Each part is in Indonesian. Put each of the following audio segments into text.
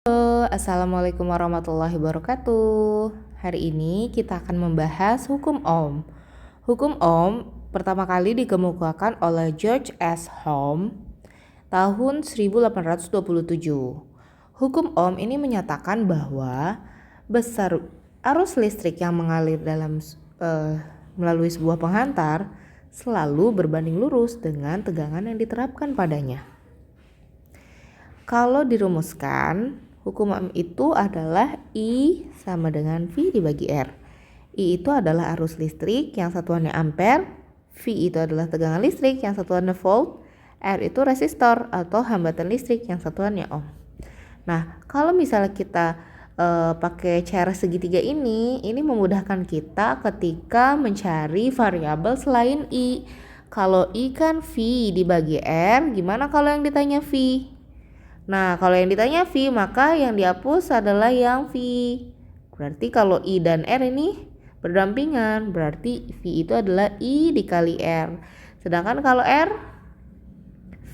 Assalamualaikum warahmatullahi wabarakatuh. Hari ini kita akan membahas hukum Ohm. Hukum Ohm pertama kali dikemukakan oleh George S. Ohm tahun 1827. Hukum Ohm ini menyatakan bahwa besar arus listrik yang mengalir melalui sebuah penghantar selalu berbanding lurus dengan tegangan yang diterapkan padanya. Kalau dirumuskan, hukum Ohm itu adalah I sama dengan V dibagi R. I itu adalah arus listrik yang satuannya ampere, V itu adalah tegangan listrik yang satuannya volt, R itu resistor atau hambatan listrik yang satuannya ohm. Nah, kalau misalnya kita pakai cara segitiga ini memudahkan kita ketika mencari variabel selain I. Kalau I kan V dibagi R, gimana kalau yang ditanya V? Nah, kalau yang ditanya V, maka yang dihapus adalah yang V. Berarti kalau I dan R ini berdampingan, berarti V itu adalah I dikali R. Sedangkan kalau R,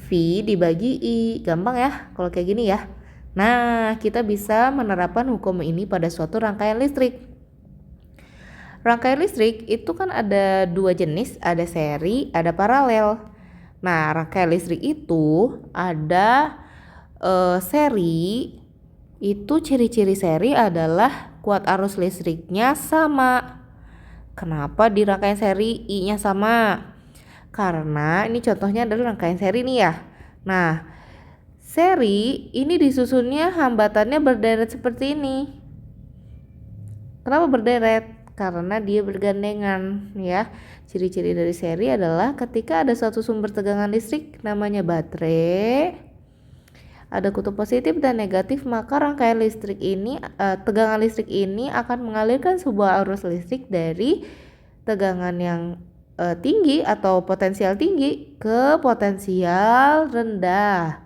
V dibagi I. Gampang ya kalau kayak gini ya. Nah, kita bisa menerapkan hukum ini pada suatu rangkaian listrik. Rangkaian listrik itu kan ada dua jenis, ada seri, ada paralel. Nah, rangkaian listrik itu ada seri, itu ciri-ciri seri adalah kuat arus listriknya sama. Kenapa di rangkaian seri I-nya sama? Karena ini contohnya adalah rangkaian seri nih ya. Nah, seri ini disusunnya hambatannya berderet seperti ini. Kenapa berderet? Karena dia bergandengan ya. Ciri-ciri dari seri adalah ketika ada suatu sumber tegangan listrik namanya baterai, ada kutub positif dan negatif, maka rangkaian listrik ini tegangan listrik ini akan mengalirkan sebuah arus listrik dari tegangan yang tinggi atau potensial tinggi ke potensial rendah,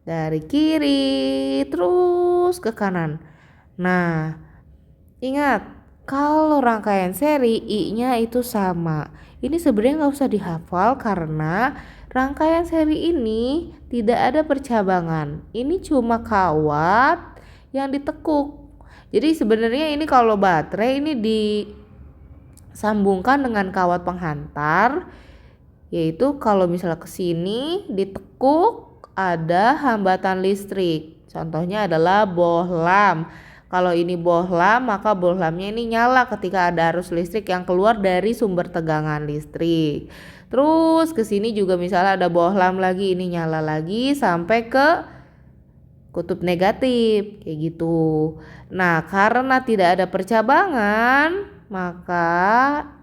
dari kiri terus ke kanan. Nah, ingat kalau rangkaian seri I-nya itu sama. Ini sebenarnya nggak usah dihafal karena rangkaian seri ini tidak ada percabangan. Ini cuma kawat yang ditekuk. Jadi sebenarnya ini kalau baterai ini disambungkan dengan kawat penghantar, yaitu kalau misalnya ke sini ditekuk ada hambatan listrik. Contohnya adalah bohlam. Kalau ini bohlam, maka bohlamnya ini nyala ketika ada arus listrik yang keluar dari sumber tegangan listrik. Terus ke sini juga misalnya ada bohlam lagi, ini nyala lagi sampai ke kutub negatif kayak gitu. Nah, karena tidak ada percabangan, maka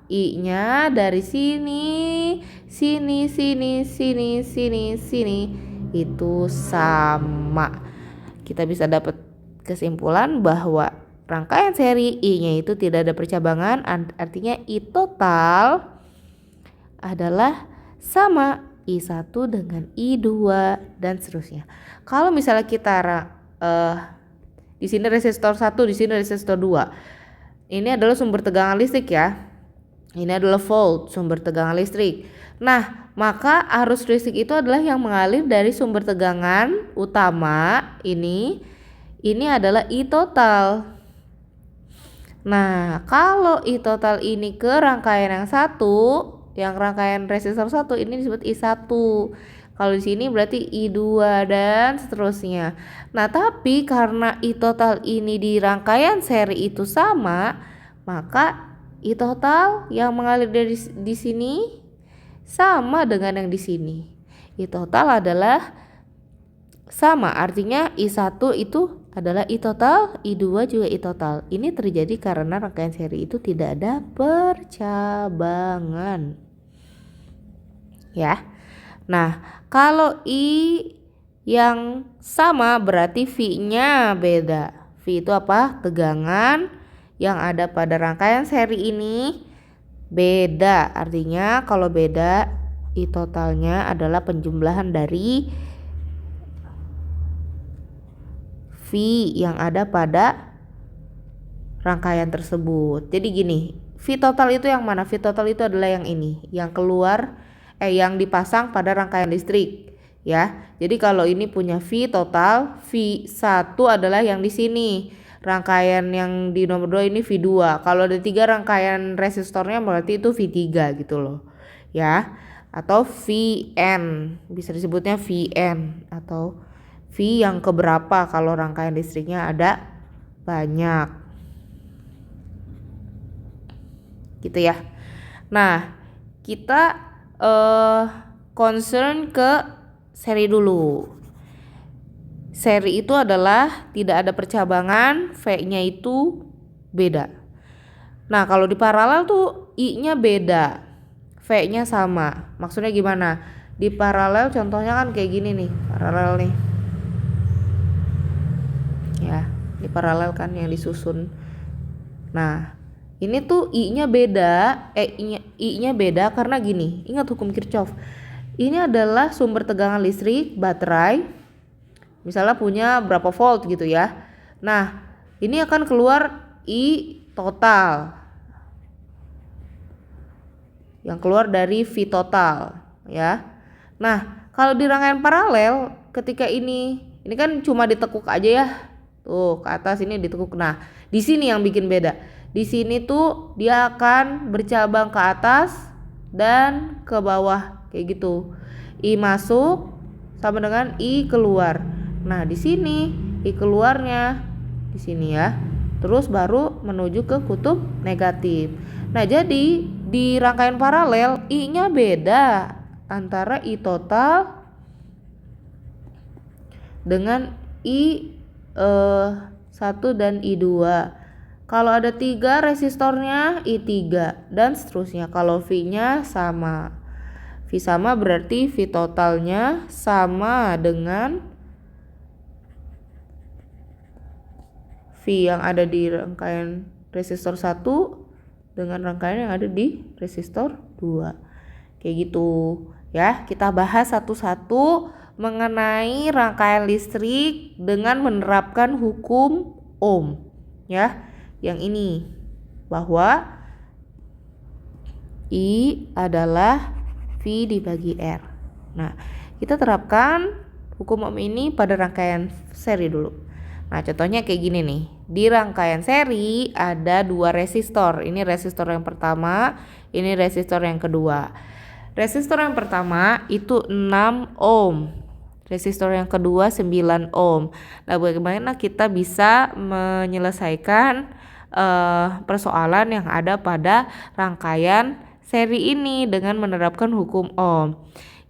I-nya dari sini, sini, sini, sini, sini, sini itu sama. Kita bisa dapat kesimpulan bahwa rangkaian seri I-nya itu tidak ada percabangan, artinya I total adalah sama I1 dengan I2 dan seterusnya. Kalau misalnya kita di sini resistor 1, di sini resistor 2. Ini adalah sumber tegangan listrik ya. Ini adalah volt, sumber tegangan listrik. Nah, maka arus listrik itu adalah yang mengalir dari sumber tegangan utama ini adalah I total. Nah, kalau I total ini ke rangkaian yang satu, yang rangkaian resistor 1 ini disebut I1. Kalau di sini berarti I2 dan seterusnya. Nah, tapi karena I total ini di rangkaian seri itu sama, maka I total yang mengalir dari di sini sama dengan yang di sini. I total adalah sama, artinya I1 itu adalah I total, I2 juga I total. Ini terjadi karena rangkaian seri itu tidak ada percabangan. Ya. Nah, kalau I yang sama berarti V-nya beda. V itu apa? Tegangan yang ada pada rangkaian seri ini beda. Artinya kalau beda, I totalnya adalah penjumlahan dari V yang ada pada rangkaian tersebut. Jadi gini, V total itu yang mana? V total itu adalah yang ini, yang keluar yang dipasang pada rangkaian listrik. ya. Jadi kalau ini punya V total, V1 adalah yang di sini. Rangkaian yang di nomor 2 ini V2. Kalau ada 3 rangkaian resistornya berarti itu V3 gitu loh. Ya. Atau Vn, bisa disebutnya Vn atau V yang keberapa kalau rangkaian listriknya ada banyak. Gitu ya. Nah, kita concern ke seri dulu. Seri itu adalah tidak ada percabangan, V-nya itu beda. Nah, kalau di paralel tuh I-nya beda, V-nya sama. Maksudnya gimana? Di paralel contohnya kan kayak gini nih, paralel nih. Ya, di paralel kan yang disusun. Nah, ini tuh I-nya beda, I-nya beda karena gini. Ingat hukum Kirchhoff. Ini adalah sumber tegangan listrik baterai. Misalnya punya berapa volt gitu ya. Nah, ini akan keluar I total. Yang keluar dari V total, ya. Nah, kalau di rangkaian paralel ketika ini kan cuma ditekuk aja ya. Tuh, ke atas ini ditekuk. Nah, di sini yang bikin beda. Di sini tuh dia akan bercabang ke atas dan ke bawah kayak gitu. I masuk sama dengan I keluar. Nah, di sini I keluarnya di sini ya. Terus baru menuju ke kutub negatif. Nah, jadi di rangkaian paralel I-nya beda antara I total dengan I1 dan I2. Kalau ada 3 resistornya I3 dan seterusnya. Kalau V-nya sama. V sama berarti V totalnya sama dengan V yang ada di rangkaian resistor 1 dengan rangkaian yang ada di resistor 2. Kayak gitu ya. Kita bahas satu-satu mengenai rangkaian listrik dengan menerapkan hukum Ohm ya. Yang ini bahwa I adalah V dibagi R. Nah, kita terapkan hukum Ohm ini pada rangkaian seri dulu. Nah, contohnya kayak gini nih. Di rangkaian seri ada 2 resistor. Ini resistor yang pertama, ini resistor yang kedua. Resistor yang pertama itu 6 ohm. Resistor yang kedua 9 ohm. Nah, bagaimana kita bisa menyelesaikan persoalan yang ada pada rangkaian seri ini dengan menerapkan hukum Ohm?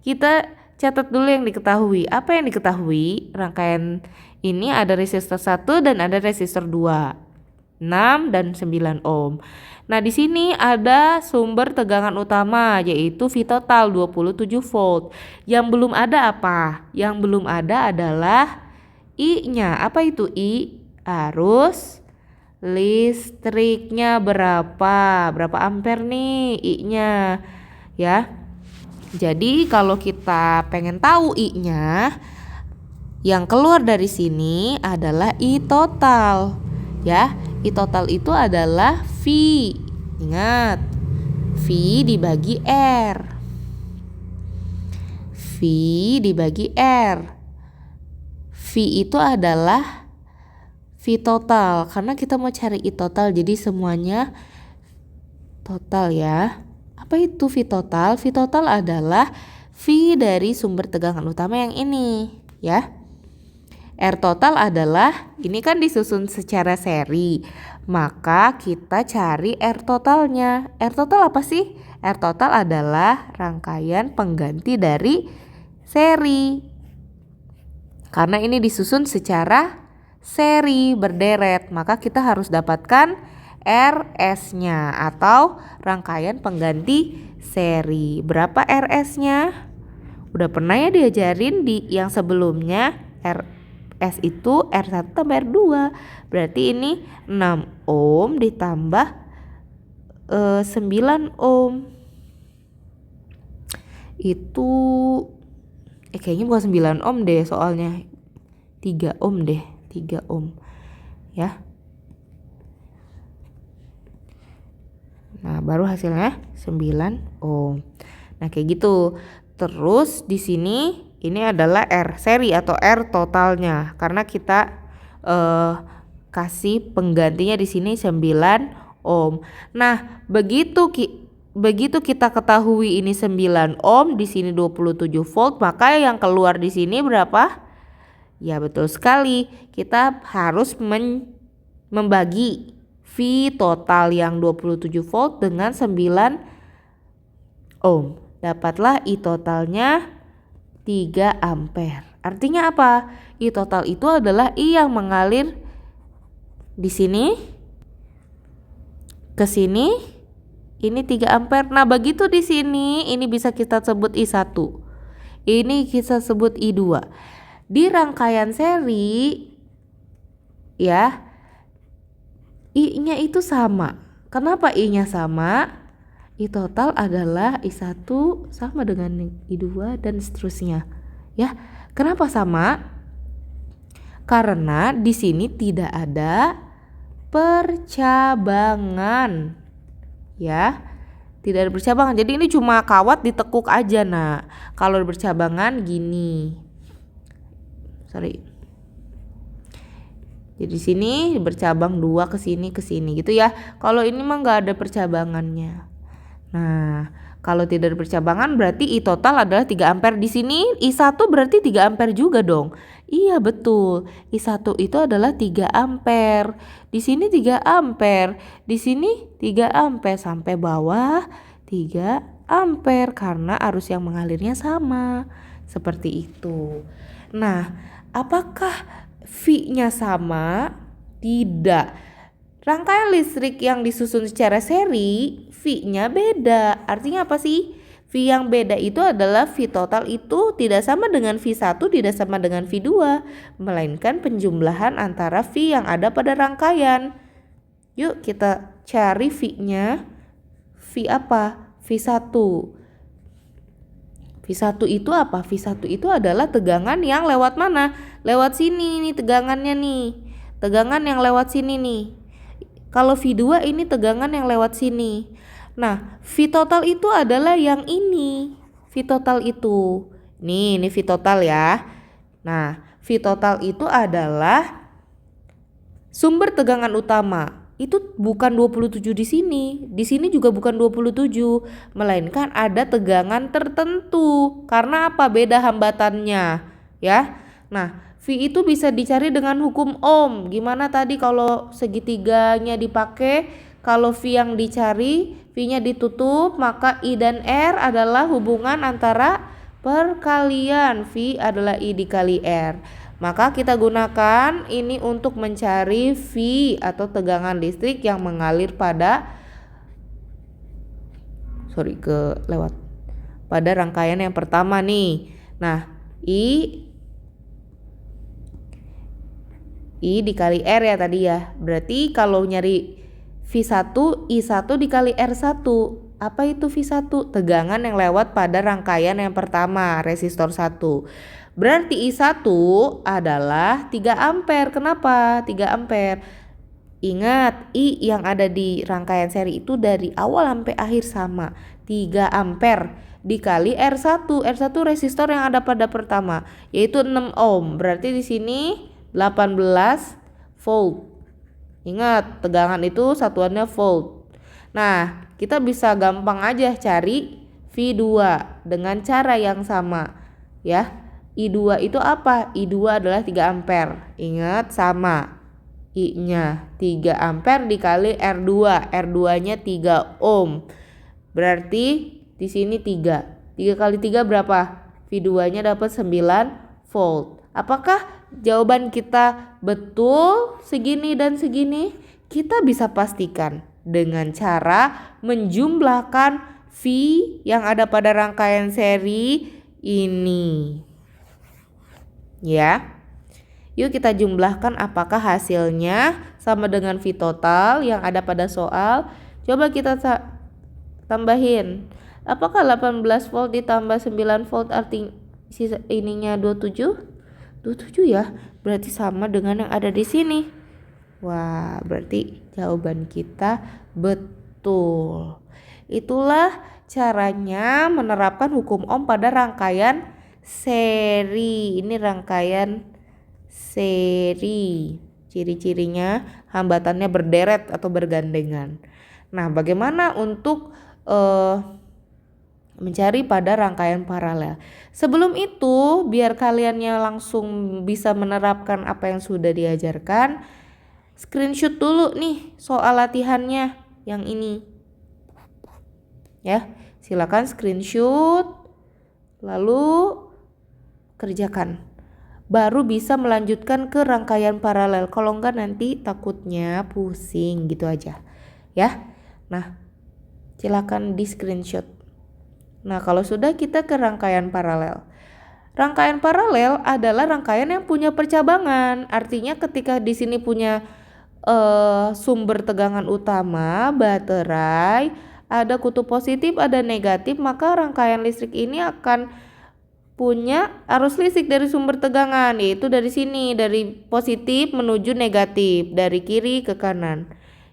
Kita catat dulu yang diketahui. Apa yang diketahui? Rangkaian ini ada resistor 1 dan ada resistor 2. 6 dan 9 ohm. Nah, di sini ada sumber tegangan utama yaitu V total 27 volt. Yang belum ada apa? Yang belum ada adalah I-nya. Apa itu I? Arus listriknya berapa? Berapa ampere nih I-nya? Ya. Jadi kalau kita pengen tahu I-nya, yang keluar dari sini adalah I total. Ya, I total itu adalah V. Ingat, V dibagi R. V dibagi R. V itu adalah V total. Karena kita mau cari I total, jadi semuanya total ya. Apa itu V total? V total adalah V dari sumber tegangan utama yang ini ya. R total adalah, ini kan disusun secara seri, maka kita cari R totalnya. R total apa sih? R total adalah rangkaian pengganti dari seri. Karena ini disusun secara seri berderet, maka kita harus dapatkan RS-nya atau rangkaian pengganti seri. Berapa RS-nya? Udah pernah ya diajarin di yang sebelumnya. S itu R1 tambah R2. Berarti ini 6 ohm ditambah 9 ohm. Itu kayaknya bukan 9 ohm deh soalnya. 3 ohm deh, 3 ohm. Ya. Nah, baru hasilnya 9 ohm. Nah, kayak gitu. Terus di sini Ini adalah R seri atau R totalnya karena kita kasih penggantinya di sini 9 ohm. Nah, begitu kita ketahui ini 9 ohm, di sini 27 volt, maka yang keluar di sini berapa? Ya, betul sekali. Kita harus membagi V total yang 27 volt dengan 9 ohm. Dapatlah I totalnya 3 ampere. Artinya apa? I total itu adalah I yang mengalir di sini ke sini, ini 3 ampere. Nah, begitu di sini ini bisa kita sebut I1. Ini kita sebut I2. Di rangkaian seri ya, I-nya itu sama. Kenapa I-nya sama? I total adalah I1 sama dengan I2 dan seterusnya. Ya, kenapa sama? Karena di sini tidak ada percabangan. Ya, tidak ada percabangan. Jadi ini cuma kawat ditekuk aja. Nah, kalau bercabangan gini. Jadi sini bercabang 2 ke sini gitu ya. Kalau ini mah nggak ada percabangannya. Nah, kalau tidak ada percabangan berarti I total adalah 3 ampere. Di sini I1 berarti 3 ampere juga dong. Iya, betul. I1 itu adalah 3 ampere. Di sini 3 ampere. Di sini 3 ampere sampai bawah 3 ampere karena arus yang mengalirnya sama. Seperti itu. Nah, apakah V-nya sama? Tidak. Rangkaian listrik yang disusun secara seri, V-nya beda. Artinya apa sih? V yang beda itu adalah V total itu tidak sama dengan V1, tidak sama dengan V2, melainkan penjumlahan antara V yang ada pada rangkaian. Yuk kita cari V-nya. V apa? V1. V1 itu apa? V1 itu adalah tegangan yang lewat mana? Lewat sini nih tegangannya nih. Tegangan yang lewat sini nih. Kalau V2 ini tegangan yang lewat sini. Nah, V total itu adalah yang ini. V total itu. Ini V total ya. Nah, V total itu adalah sumber tegangan utama. Itu bukan 27 di sini. Di sini juga bukan 27, melainkan ada tegangan tertentu. Karena apa? Beda hambatannya, ya. Nah, V itu bisa dicari dengan hukum Ohm. Gimana tadi kalau segitiganya dipakai? Kalau V yang dicari, V-nya ditutup, maka I dan R adalah hubungan antara perkalian V adalah I dikali R. Maka kita gunakan ini untuk mencari V atau tegangan listrik yang mengalir pada pada rangkaian yang pertama nih. Nah, I dikali R ya tadi ya. Berarti kalau nyari V1, I1 dikali R1. Apa itu V1? Tegangan yang lewat pada rangkaian yang pertama, resistor 1. Berarti I1 adalah 3 ampere. Kenapa 3 ampere? Ingat, I yang ada di rangkaian seri itu dari awal sampai akhir sama. 3 ampere dikali R1. R1 resistor yang ada pada pertama, yaitu 6 ohm. Berarti di sini 18 volt. Ingat, tegangan itu satuannya volt. Nah, kita bisa gampang aja cari V2 dengan cara yang sama, ya. I2 itu apa? I2 adalah 3 ampere. Ingat, sama. I-nya 3 ampere dikali R2. R2-nya 3 ohm. Berarti di sini 3. 3 kali 3 berapa? V2-nya dapat 9 volt. Apakah jawaban kita betul segini dan segini? Kita bisa pastikan dengan cara menjumlahkan V yang ada pada rangkaian seri ini. Ya. Yuk kita jumlahkan apakah hasilnya sama dengan V total yang ada pada soal. Coba kita tambahin. Apakah 18 volt ditambah 9 volt artinya ininya 27? 27 ya, berarti sama dengan yang ada di sini. Wah, berarti jawaban kita betul. Itulah caranya menerapkan hukum Ohm pada rangkaian seri. Ini rangkaian seri. Ciri-cirinya hambatannya berderet atau bergandengan. Nah, bagaimana untuk mencari pada rangkaian paralel? Sebelum itu, biar kaliannya langsung bisa menerapkan apa yang sudah diajarkan, screenshot dulu nih soal latihannya yang ini. Ya, silakan screenshot lalu kerjakan. Baru bisa melanjutkan ke rangkaian paralel. Kalau enggak nanti takutnya pusing gitu aja. Ya. Nah, silakan di screenshot. Nah, kalau sudah kita ke rangkaian paralel. Rangkaian paralel adalah rangkaian yang punya percabangan. Artinya ketika di sini punya sumber tegangan utama, baterai, ada kutub positif, ada negatif, maka rangkaian listrik ini akan punya arus listrik dari sumber tegangan, yaitu dari sini, dari positif menuju negatif, dari kiri ke kanan.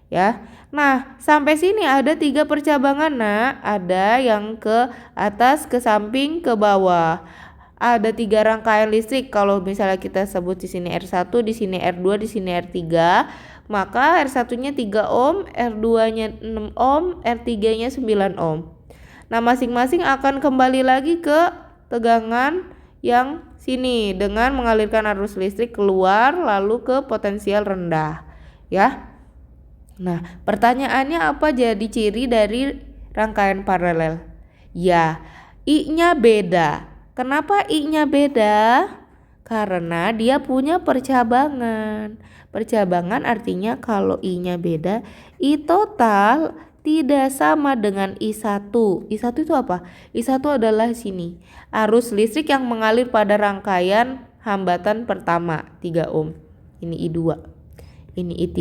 Ya. Nah, sampai sini ada 3 percabangan. Nah, ada yang ke atas, ke samping, ke bawah. Ada 3 rangkaian listrik. Kalau misalnya kita sebut di sini R1, di sini R2, di sini R3, maka R1-nya 3 ohm, R2-nya 6 ohm, R3-nya 9 ohm. Nah, masing-masing akan kembali lagi ke tegangan yang sini dengan mengalirkan arus listrik keluar lalu ke potensial rendah, ya. Nah, pertanyaannya apa jadi ciri dari rangkaian paralel? Ya, I-nya beda. Kenapa I-nya beda? Karena dia punya percabangan. Percabangan artinya kalau I-nya beda, I total tidak sama dengan I1. I1 itu apa? I1 adalah sini. Arus listrik yang mengalir pada rangkaian hambatan pertama 3 ohm. Ini I2. Ini I3.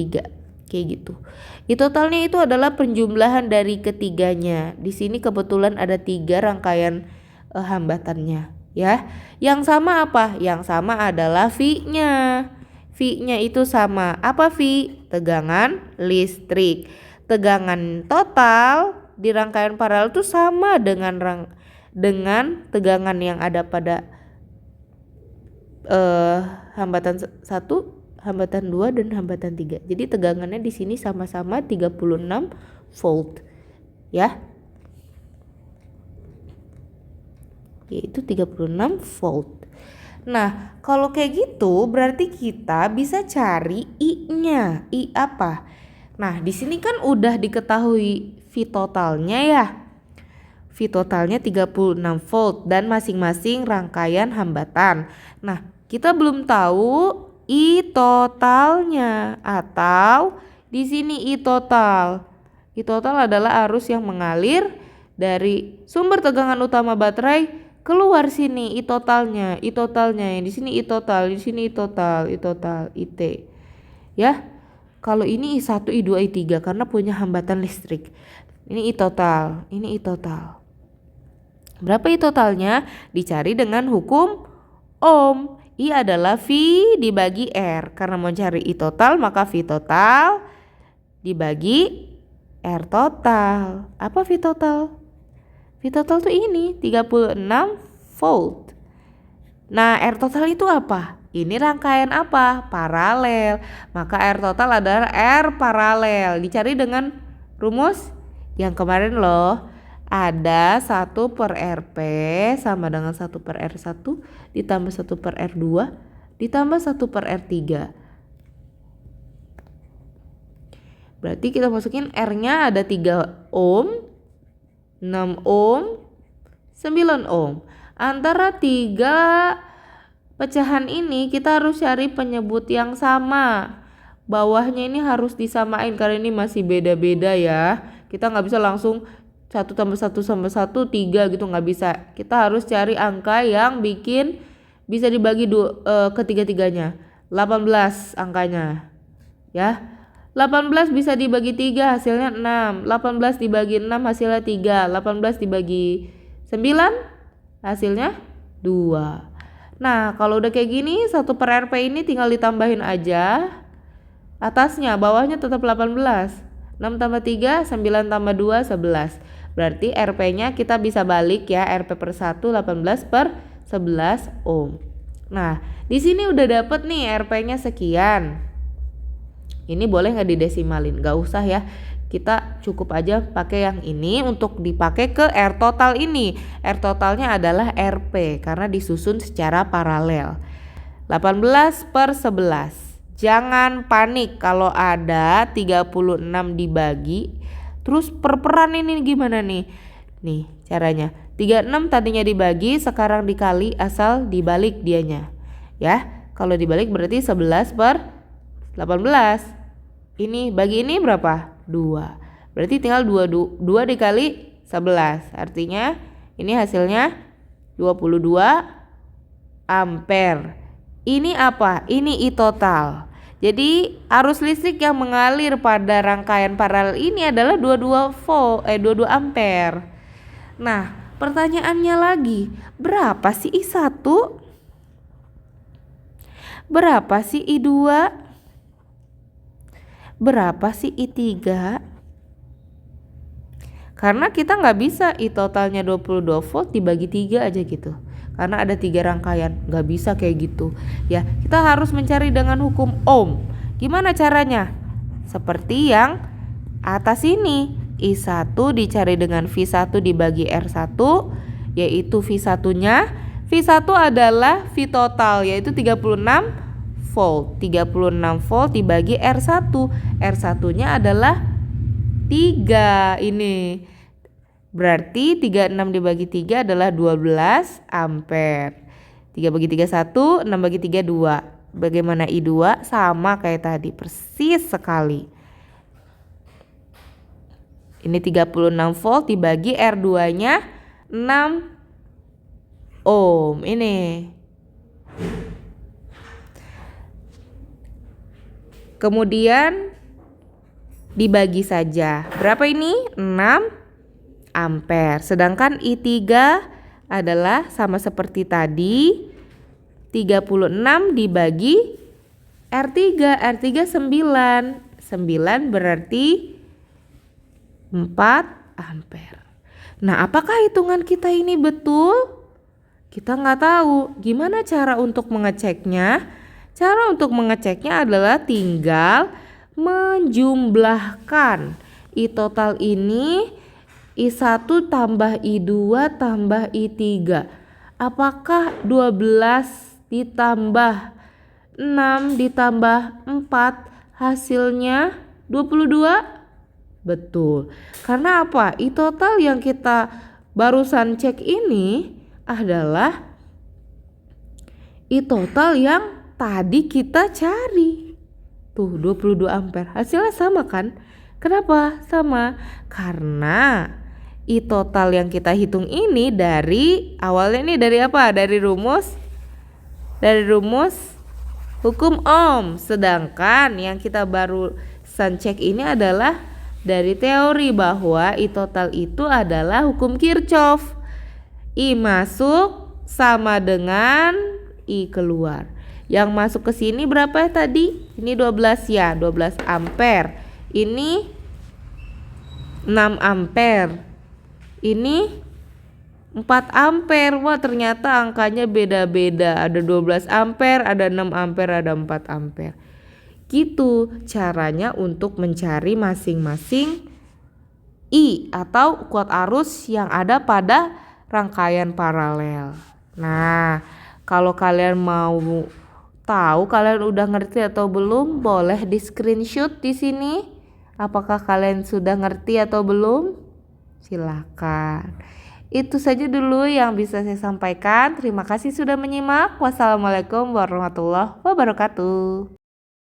Kayak gitu. I totalnya itu adalah penjumlahan dari ketiganya. Di sini kebetulan ada 3 rangkaian hambatannya, ya. Yang sama apa? Yang sama adalah V-nya. V-nya itu sama. Apa V? Tegangan listrik. Tegangan total di rangkaian paralel itu sama dengan tegangan yang ada pada hambatan 1, hambatan 2 dan hambatan 3. Jadi tegangannya di sini sama-sama 36 volt. Ya. Yaitu 36 volt. Nah, kalau kayak gitu berarti kita bisa cari I-nya. I apa? Nah, di sini kan udah diketahui V totalnya ya. V totalnya 36 volt dan masing-masing rangkaian hambatan. Nah, kita belum tahu I totalnya atau di sini I total. I total adalah arus yang mengalir dari sumber tegangan utama baterai keluar sini. I totalnya yang di sini I total, di sini I total, IT. Ya. Kalau ini I1, I2, I3 karena punya hambatan listrik. Ini I total, ini I total. Berapa I totalnya? Dicari dengan hukum Ohm. I adalah V dibagi R. Karena mau cari I total maka V total dibagi R total. Apa V total? V total tuh ini 36 volt. Nah, R total itu apa? Ini rangkaian apa? Paralel. Maka R total adalah R paralel. Dicari dengan rumus yang kemarin loh. Ada 1 per Rp sama dengan 1 per R1 ditambah 1 per R2 ditambah 1 per R3. Berarti kita masukin R-nya ada 3 ohm, 6 ohm, 9 ohm. Antara 3 pecahan ini kita harus cari penyebut yang sama. Bawahnya ini harus disamain karena ini masih beda-beda ya. Kita nggak bisa langsung 1 tambah 1 tambah 1 3 gitu, nggak bisa. Kita harus cari angka yang bikin bisa dibagi ketiga-tiganya. 18 angkanya. Ya. 18 bisa dibagi 3 hasilnya 6. 18 dibagi 6 hasilnya 3. 18 dibagi 9 hasilnya 2. Nah, kalau udah kayak gini 1 per Rp ini tinggal ditambahin aja atasnya, bawahnya tetap 18. 6 tambah 3, 9 tambah 2, 11. Berarti Rp-nya kita bisa balik ya, Rp per 1, 18 per 11 ohm. Nah, di sini udah dapet nih RP-nya sekian. Ini boleh nggak didesimalin? Nggak usah ya. Kita cukup aja pakai yang ini untuk dipakai ke R total ini. R totalnya adalah RP karena disusun secara paralel. 18/11. Jangan panik kalau ada 36 dibagi. Terus perperan ini gimana nih? Nih caranya. 36 tadinya dibagi, sekarang dikali, asal dibalik dianya. Ya, kalau dibalik berarti 11/18. Ini bagi ini berapa? 2. Berarti tinggal 2 dikali 11. Artinya ini hasilnya 22 ampere. Ini apa? Ini I total. Jadi arus listrik yang mengalir pada rangkaian paralel ini adalah 22 ampere. Nah, pertanyaannya lagi, berapa sih I1? Berapa sih I2? Berapa sih I3? Karena kita nggak bisa I totalnya 22 volt dibagi 3 aja gitu. Karena ada 3 rangkaian, nggak bisa kayak gitu. Ya, kita harus mencari dengan hukum Ohm. Gimana caranya? Seperti yang atas ini, I1 dicari dengan V1 dibagi R1, yaitu V1-nya. V1 adalah V total, yaitu 36 volt. 36 volt dibagi R1. R1-nya adalah 3 ini. Berarti 36 dibagi 3 adalah 12 ampere. 3 bagi 3 1, 6 bagi 3 2. Bagaimana I2? Sama kayak tadi, persis sekali. Ini 36 volt dibagi R2-nya 6 ohm. Ini. Kemudian dibagi saja. Berapa ini? 6 ampere. Sedangkan I3 adalah sama seperti tadi, 36 dibagi R3. R3 9. 9 berarti 4 ampere. Nah, apakah hitungan kita ini betul? Kita nggak tahu. Gimana cara untuk mengeceknya? Cara untuk mengeceknya adalah tinggal menjumlahkan I total ini, I1 tambah I2 tambah I3. Apakah 12 ditambah 6 ditambah 4 hasilnya 22? Betul. Karena apa? I total yang kita barusan cek ini adalah I total yang tadi kita cari. Tuh 22 ampere. Hasilnya sama kan? Kenapa sama? Karena I total yang kita hitung ini dari awalnya ini dari apa? Dari rumus hukum Ohm. Sedangkan yang kita barusan cek ini adalah dari teori bahwa I total itu adalah hukum Kirchhoff. I masuk sama dengan I keluar. Yang masuk ke sini berapa ya tadi? Ini 12 ya, 12 ampere. Ini 6 ampere. Ini 4 ampere. Wah, ternyata angkanya beda-beda. Ada 12 ampere, ada 6 ampere, ada 4 ampere. Gitu caranya untuk mencari masing-masing I atau kuat arus yang ada pada rangkaian paralel. Nah, kalau kalian mau tahu kalian udah ngerti atau belum, boleh di screenshot di sini. Apakah kalian sudah ngerti atau belum? Silakan. Itu saja dulu yang bisa saya sampaikan. Terima kasih sudah menyimak. Wassalamualaikum warahmatullahi wabarakatuh.